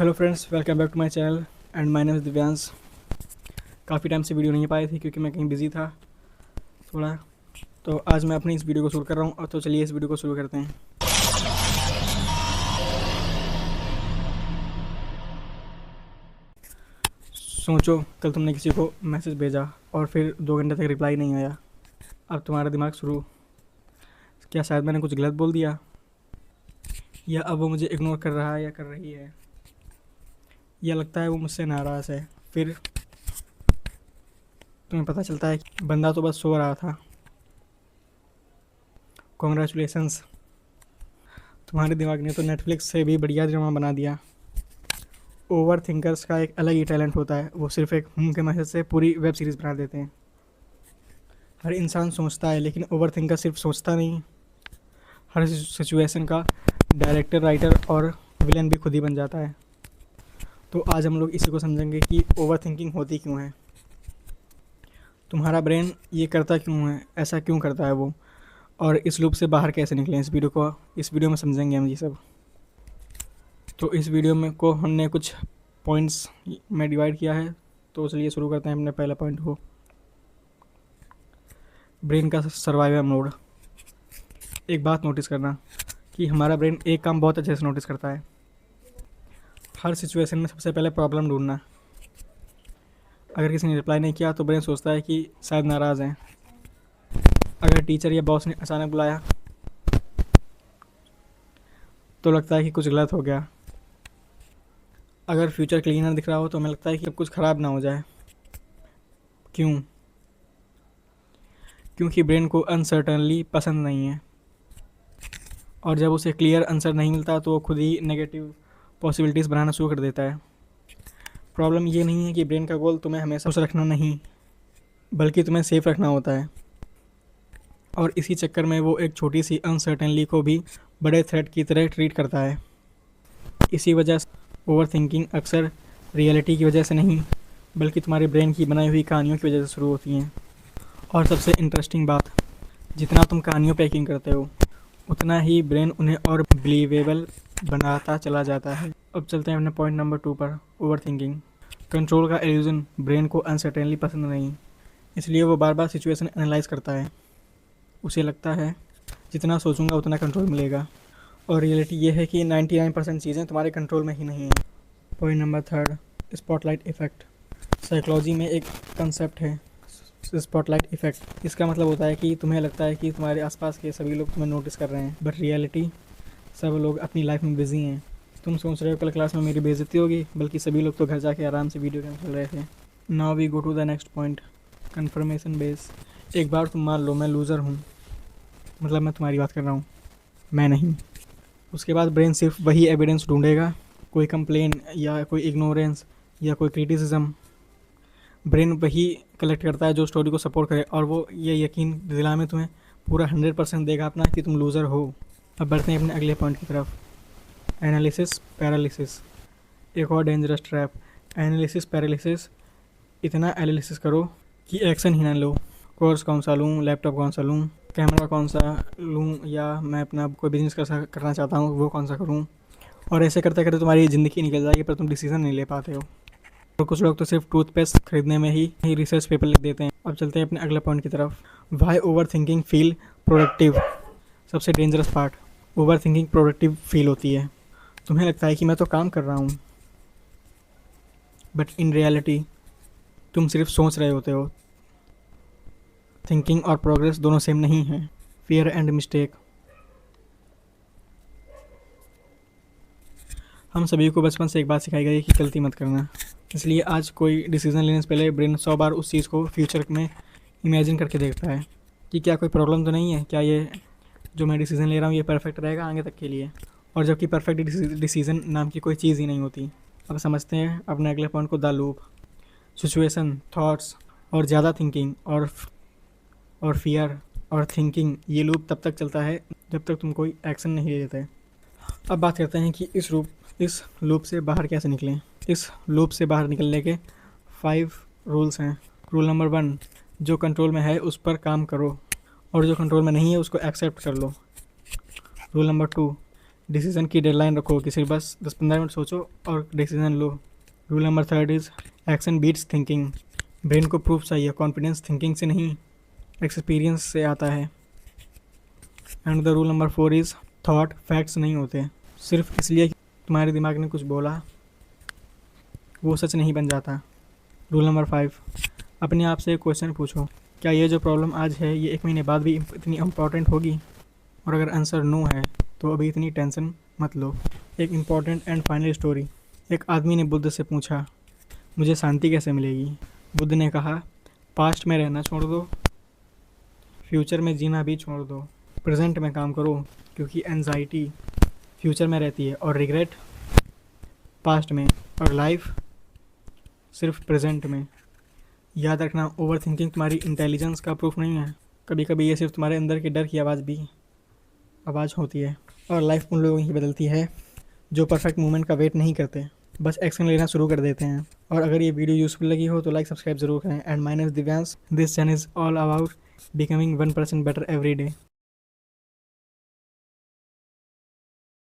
Hello friends, welcome back to my channel and my name is Divyansh. काफ़ी time से video नहीं पाए थे क्योंकि मैं कहीं बिज़ी था थोड़ा। तो आज मैं अपनी इस वीडियो को शुरू कर रहा हूँ। और तो चलिए इस वीडियो को शुरू करते हैं। सोचो, कल तुमने किसी को मैसेज भेजा और फिर 2 घंटे तक रिप्लाई नहीं आया। अब तुम्हारा दिमाग शुरू, क्या शायद मैंने कुछ गलत बोल दिया, या अब वो मुझे इग्नोर कर रहा है या कर रही है, या लगता है वो मुझसे नाराज़ है। फिर तुम्हें पता चलता है कि बंदा तो बस सो रहा था। कॉन्ग्रेचुलेसन्स, तुम्हारे दिमाग ने तो नेटफ्लिक्स से भी बढ़िया ड्रामा बना दिया। ओवर थिंकर्स का एक अलग ही टैलेंट होता है। वो सिर्फ एक के मैसेज से पूरी वेब सीरीज़ बना देते हैं। हर इंसान सोचता है, लेकिन ओवर थिंकर सिर्फ सोचता नहीं, हर सिचुएशन का डायरेक्टर, राइटर और विलन भी खुद ही बन जाता है। तो आज हम लोग इसी को समझेंगे कि ओवर थिंकिंग होती क्यों है, तुम्हारा ब्रेन ये करता क्यों है, ऐसा क्यों करता है वो, और इस लूप से बाहर कैसे निकलें। इस वीडियो में समझेंगे हम ये सब। तो इस वीडियो में को हमने कुछ पॉइंट्स में डिवाइड किया है। तो चलिए शुरू करते हैं अपने पहला पॉइंट को, ब्रेन का सर्वाइवल मोड। एक बात नोटिस करना कि हमारा ब्रेन एक काम बहुत अच्छे से नोटिस करता है। हर सिचुएशन में सबसे पहले प्रॉब्लम ढूंढना। अगर किसी ने रिप्लाई नहीं किया तो ब्रेन सोचता है कि शायद नाराज़ हैं। अगर टीचर या बॉस ने अचानक बुलाया तो लगता है कि कुछ गलत हो गया। अगर फ्यूचर क्लीनर दिख रहा हो तो हमें लगता है कि अब कुछ ख़राब ना हो जाए। क्यों? क्योंकि ब्रेन को अनसर्टनली पसंद नहीं है, और जब उसे क्लियर आंसर नहीं मिलता तो वो खुद ही नेगेटिव पॉसिबिलिटीज़ बनाना शुरू कर देता है। प्रॉब्लम ये नहीं है कि ब्रेन का गोल तुम्हें हमेशा खुश रखना नहीं, बल्कि तुम्हें सेफ रखना होता है। और इसी चक्कर में वो एक छोटी सी अनसर्टेनली को भी बड़े थ्रेट की तरह ट्रीट करता है। इसी वजह से ओवर थिंकिंग अक्सर रियलिटी की वजह से नहीं, बल्कि तुम्हारे ब्रेन की बनाई हुई कहानियों की वजह से शुरू होती हैं। और सबसे इंटरेस्टिंग बात, जितना तुम कहानियों पे यकीन करते हो उतना ही ब्रेन उन्हें और बिलीवेबल बनाता चला जाता है। अब चलते हैं अपने पॉइंट नंबर 2 पर, ओवर थिंकिंग। कंट्रोल का इल्यूजन। ब्रेन को अनसर्टेनली पसंद नहीं, इसलिए वो बार बार सिचुएशन एनालाइज करता है। उसे लगता है जितना सोचूंगा उतना कंट्रोल मिलेगा, और रियलिटी ये है कि 99% चीज़ें तुम्हारे कंट्रोल में ही नहीं हैं। Point number 3, spotlight effect. Psychology में एक कंसेप्ट है स्पॉटलाइट इफ़ेक्ट। इसका मतलब होता है कि तुम्हें लगता है कि तुम्हारे आसपास के सभी लोग तुम्हें नोटिस कर रहे हैं, बट रियलिटी सब लोग अपनी लाइफ में बिजी हैं। तुम सोच रहे हो कल क्लास में मेरी बेइज्जती होगी, बल्कि सभी लोग तो घर जाके आराम से वीडियो गेम खेल रहे थे। Now we go to the next point, confirmation bias. एक बार तुम मान लो मैं लूज़र हूँ, मतलब मैं तुम्हारी बात कर रहा हूँ, मैं नहीं। उसके बाद ब्रेन सिर्फ वही एविडेंस ढूंढेगा, कोई कंप्लेन या कोई इग्नोरेंस या कोई क्रिटिसिज्म। ब्रेन वही कलेक्ट करता है जो स्टोरी को सपोर्ट करे, और वो ये यकीन दिला में तुम्हें पूरा 100% देगा अपना कि तुम लूज़र हो। अब बढ़ते हैं अपने अगले पॉइंट की तरफ, एनालिसिस पैरालिसिस। एक और डेंजरस ट्रैप, एनालिसिस पैरालिसिस। इतना एनालिसिस करो कि एक्शन ही ना लो। कोर्स कौन सा लूँ, लैपटॉप कौन सा लूँ, कैमरा कौन सा लूँ, या मैं अपना कोई बिजनेस करना चाहता हूँ वो कौन सा करूँ। और ऐसे करते करते तुम्हारी ज़िंदगी निकल जाएगी, पर तुम डिसीजन नहीं ले पाते हो। और कुछ लोग तो सिर्फ टूथपेस्ट खरीदने में ही रिसर्च पेपर लिख देते हैं। अब चलते हैं अपने अगले पॉइंट की तरफ, why over thinking feel productive. सबसे dangerous part, over thinking productive feel होती है। तुम्हें लगता है कि मैं तो काम कर रहा हूँ, बट इन रियलिटी तुम सिर्फ सोच रहे होते हो। थिंकिंग और प्रोग्रेस दोनों सेम नहीं हैं। Fear and mistake. हम सभी को बचपन से एक बात सिखाई गई है कि गलती मत करना, इसलिए आज कोई डिसीज़न लेने से पहले ब्रेन 100 बार उस चीज़ को फ्यूचर में इमेजिन करके देखता है कि क्या कोई प्रॉब्लम तो नहीं है, क्या ये जो मैं डिसीज़न ले रहा हूँ ये परफेक्ट रहेगा आगे तक के लिए। और जबकि परफेक्ट डिसीज़न नाम की कोई चीज़ ही नहीं होती। अब समझते हैं अपने अगले पॉइंट को, द लूप। सिचुएशन, थॉट्स और ज़्यादा थिंकिंग और फियर और थिंकिंग, ये लूप तब तक चलता है जब तक तुम कोई एक्शन नहीं लेते। अब बात करते हैं कि इस लूप से बाहर कैसे निकलें। इस लूप से बाहर निकलने के 5 रूल्स हैं। रूल नंबर 1, जो कंट्रोल में है उस पर काम करो, और जो कंट्रोल में नहीं है उसको एक्सेप्ट कर लो। रूल नंबर 2, डिसीजन की डेडलाइन रखो कि सिर्फ बस 10-15 मिनट सोचो और डिसीजन लो। Rule number 3 is action beats thinking. Brain को प्रूफ चाहिए, कॉन्फिडेंस थिंकिंग से नहीं एक्सपीरियंस से आता है। And the rule number 4 is thought facts नहीं होते। सिर्फ इसलिए कि तुम्हारे दिमाग ने कुछ बोला वो सच नहीं बन जाता। रूल नंबर 5, अपने आप से एक क्वेश्चन पूछो, क्या ये जो प्रॉब्लम आज है ये 1 महीने बाद भी इतनी इम्पॉर्टेंट होगी? और अगर आंसर नो है तो अभी इतनी टेंशन मत लो। एक इम्पॉर्टेंट एंड फाइनल स्टोरी। एक आदमी ने बुद्ध से पूछा, मुझे शांति कैसे मिलेगी? बुद्ध ने कहा, पास्ट में रहना छोड़ दो, फ्यूचर में जीना भी छोड़ दो, प्रेजेंट में काम करो, क्योंकि एंजाइटी फ्यूचर में रहती है और रिग्रेट पास्ट में और लाइफ सिर्फ प्रेजेंट में। याद रखना, ओवर थिंकिंग तुम्हारी इंटेलिजेंस का प्रूफ नहीं है। कभी कभी ये सिर्फ तुम्हारे अंदर के डर की आवाज़ होती है। और लाइफ उन लोगों की बदलती है जो परफेक्ट मोमेंट का वेट नहीं करते, बस एक्शन लेना शुरू कर देते हैं। और अगर ये वीडियो यूज़फुल लगी हो तो लाइक सब्सक्राइब जरूर करें। And my name is Divyansh, this channel is all about becoming 1% better every day.